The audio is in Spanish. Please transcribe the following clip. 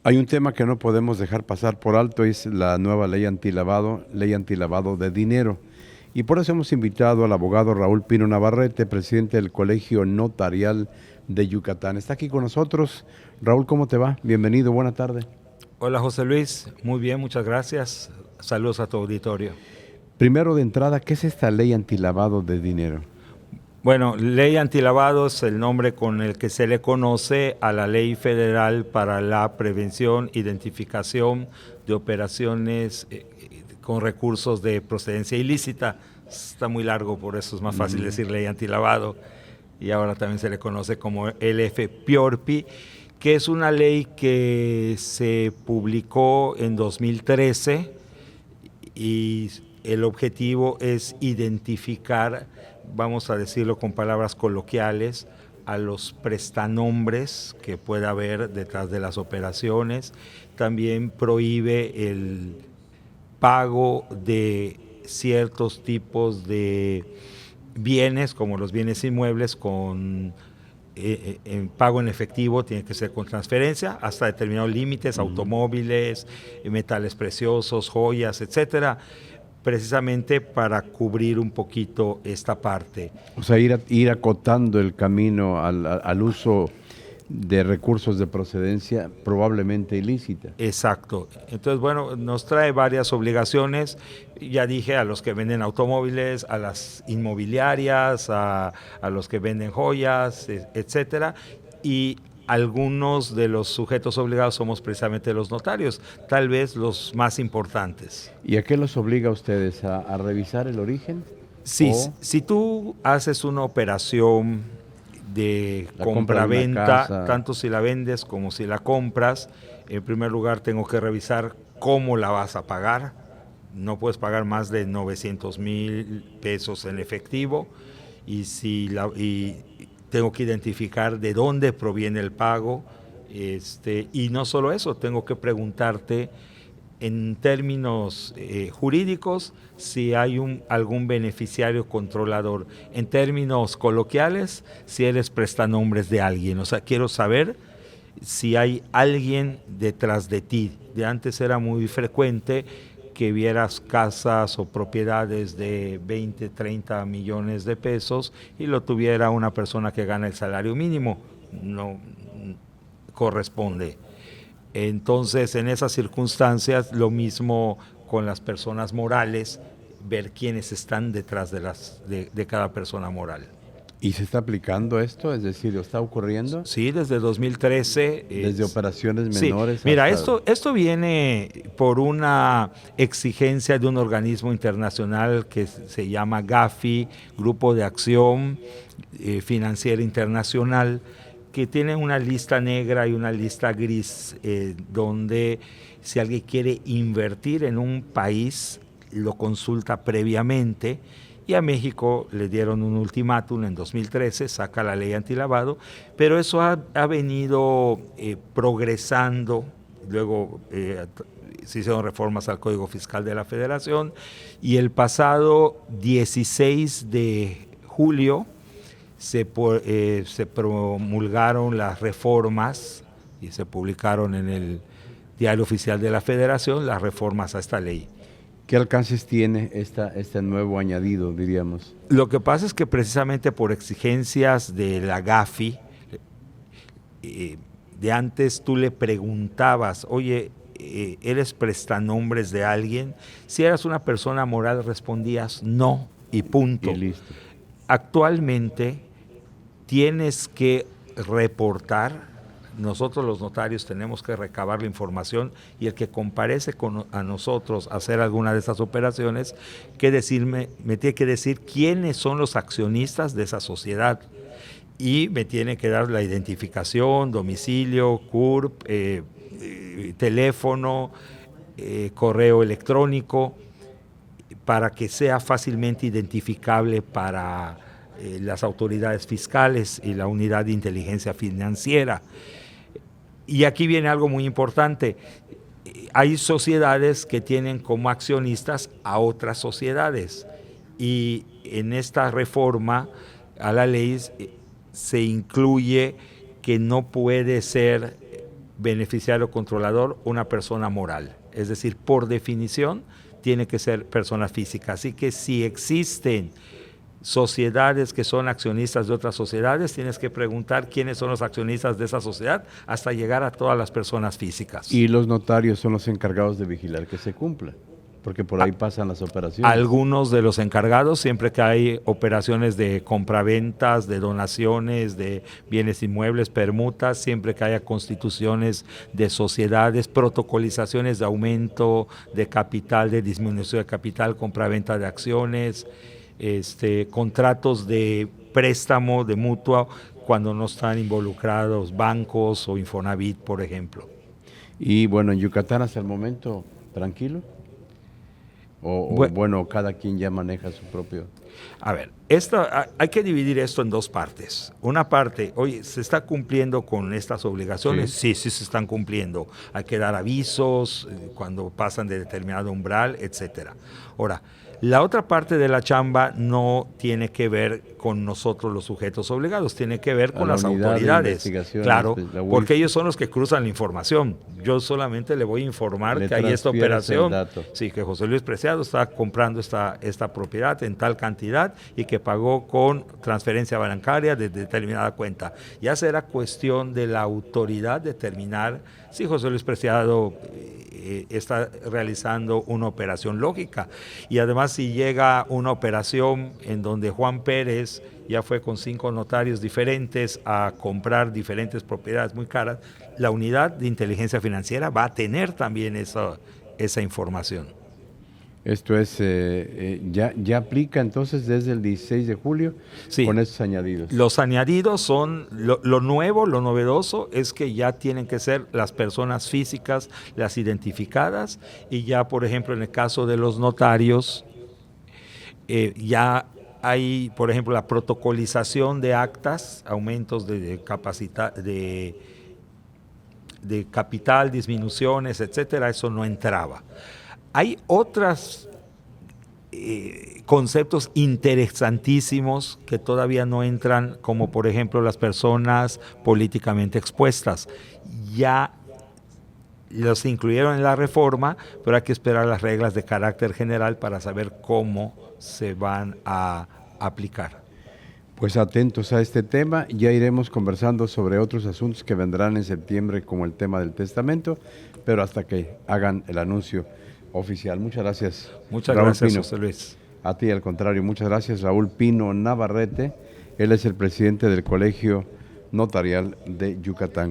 Hay un tema que no podemos dejar pasar por alto, es la nueva ley antilavado de dinero. Y por eso hemos invitado al abogado Raúl Pino Navarrete, presidente del Colegio Notarial de Yucatán. Está aquí con nosotros. Raúl, ¿cómo te va? Bienvenido, buena tarde. Hola José Luis, muy bien, muchas gracias. Saludos a tu auditorio. Primero de entrada, ¿qué es esta ley antilavado de dinero? Bueno, ley antilavado es el nombre con el que se le conoce a la Ley Federal para la Prevención, Identificación de Operaciones con recursos de procedencia ilícita. Está muy largo, por eso es más fácil decir ley antilavado. Y ahora también se le conoce como LFPORPI, que es una ley que se publicó en 2013 y el objetivo es identificar, vamos a decirlo con palabras coloquiales, a los prestanombres que pueda haber detrás de las operaciones. También prohíbe el pago de ciertos tipos de bienes, como los bienes inmuebles, con en pago en efectivo, tiene que ser con transferencia, hasta determinados límites, automóviles, metales preciosos, joyas, etcétera, precisamente para cubrir un poquito esta parte. O sea, ir acotando el camino al uso de recursos de procedencia probablemente ilícita. Exacto. Entonces, bueno, nos trae varias obligaciones. Ya dije, a los que venden automóviles, a las inmobiliarias, a los que venden joyas, etcétera. Y algunos de los sujetos obligados somos precisamente los notarios, tal vez los más importantes. ¿Y a qué los obliga a ustedes? ¿A revisar el origen? Sí, ¿O si tú haces una operación de la compra de una compra-venta, casa? tanto si la vendes como si la compras, en primer lugar tengo que revisar cómo la vas a pagar. No puedes pagar más de 900,000 pesos en efectivo y tengo que identificar de dónde proviene el pago. Y no solo eso, tengo que preguntarte en términos jurídicos si hay algún beneficiario controlador. En términos coloquiales, si eres prestanombres de alguien. O sea, quiero saber si hay alguien detrás de ti. De antes era muy frecuente que vieras casas o propiedades de 20, 30 millones de pesos y lo tuviera una persona que gana el salario mínimo. No corresponde. Entonces, en esas circunstancias, lo mismo con las personas morales, ver quiénes están detrás de cada persona moral. ¿Y se está aplicando esto? Es decir, ¿está ocurriendo? Sí, desde 2013. Desde operaciones Sí, menores mira, hasta... esto viene por una exigencia de un organismo internacional que se llama GAFI, Grupo de Acción Financiera Internacional, que tiene una lista negra y una lista gris, donde si alguien quiere invertir en un país, lo consulta previamente. Y a México le dieron un ultimátum en 2013, saca la ley antilavado, pero eso ha venido progresando. Luego se hicieron reformas al Código Fiscal de la Federación y el pasado 16 de julio se promulgaron las reformas y se publicaron en el Diario Oficial de la Federación las reformas a esta ley. ¿Qué alcances tiene este nuevo añadido, diríamos? Lo que pasa es que precisamente por exigencias de la GAFI, de antes tú le preguntabas, oye, ¿eres prestanombres de alguien? Si eras una persona moral respondías no y punto. Y listo. Actualmente tienes que reportar. Nosotros los notarios tenemos que recabar la información y el que comparece a nosotros a hacer alguna de estas operaciones, me tiene que decir quiénes son los accionistas de esa sociedad y me tiene que dar la identificación, domicilio, CURP, teléfono, correo electrónico, para que sea fácilmente identificable para las autoridades fiscales y la unidad de inteligencia financiera. Y aquí viene algo muy importante. Hay sociedades que tienen como accionistas a otras sociedades y en esta reforma a la ley se incluye que no puede ser beneficiario controlador una persona moral. Es decir, por definición, tiene que ser persona física. Así que si existen sociedades que son accionistas de otras sociedades, tienes que preguntar quiénes son los accionistas de esa sociedad hasta llegar a todas las personas físicas. Y los notarios son los encargados de vigilar que se cumpla, porque por ahí pasan las operaciones. Algunos de los encargados, siempre que hay operaciones de compraventas, de donaciones, de bienes inmuebles, permutas, siempre que haya constituciones de sociedades, protocolizaciones de aumento de capital, de disminución de capital, compraventa de acciones, contratos de préstamo, de mutua, cuando no están involucrados bancos o Infonavit, por ejemplo. Y bueno, en Yucatán hasta el momento, ¿tranquilo? Bueno, cada quien ya maneja su propio... A ver, hay que dividir esto en dos partes. Una parte, oye, ¿se está cumpliendo con estas obligaciones? Sí, sí se están cumpliendo. Hay que dar avisos cuando pasan de determinado umbral, etcétera. Ahora, la otra parte de la chamba no tiene que ver con nosotros los sujetos obligados, tiene que ver con las autoridades. Claro, porque ellos son los que cruzan la información. Yo solamente le voy a informar que hay esta operación. Sí, que José Luis Preciado está comprando esta propiedad en tal cantidad y que pagó con transferencia bancaria de determinada cuenta. Ya será cuestión de la autoridad determinar si José Luis Preciado está realizando una operación lógica. Y además, si llega una operación en donde Juan Pérez ya fue con 5 notarios diferentes a comprar diferentes propiedades muy caras, la unidad de inteligencia financiera va a tener también esa información. Esto es, ya aplica entonces desde el 16 de julio sí, con estos añadidos. Los añadidos son, lo nuevo, lo novedoso es que ya tienen que ser las personas físicas, las identificadas, y ya, por ejemplo, en el caso de los notarios, ya hay, por ejemplo, la protocolización de actas, aumentos de capital, disminuciones, etcétera, eso no entraba. Hay otros conceptos interesantísimos que todavía no entran, como por ejemplo las personas políticamente expuestas. Ya los incluyeron en la reforma, pero hay que esperar las reglas de carácter general para saber cómo se van a aplicar. Pues atentos a este tema, ya iremos conversando sobre otros asuntos que vendrán en septiembre, como el tema del testamento, pero hasta que hagan el anuncio oficial. Muchas gracias. Muchas gracias, José Luis. A ti, al contrario, muchas gracias, Raúl Pino Navarrete. Él es el presidente del Colegio Notarial de Yucatán.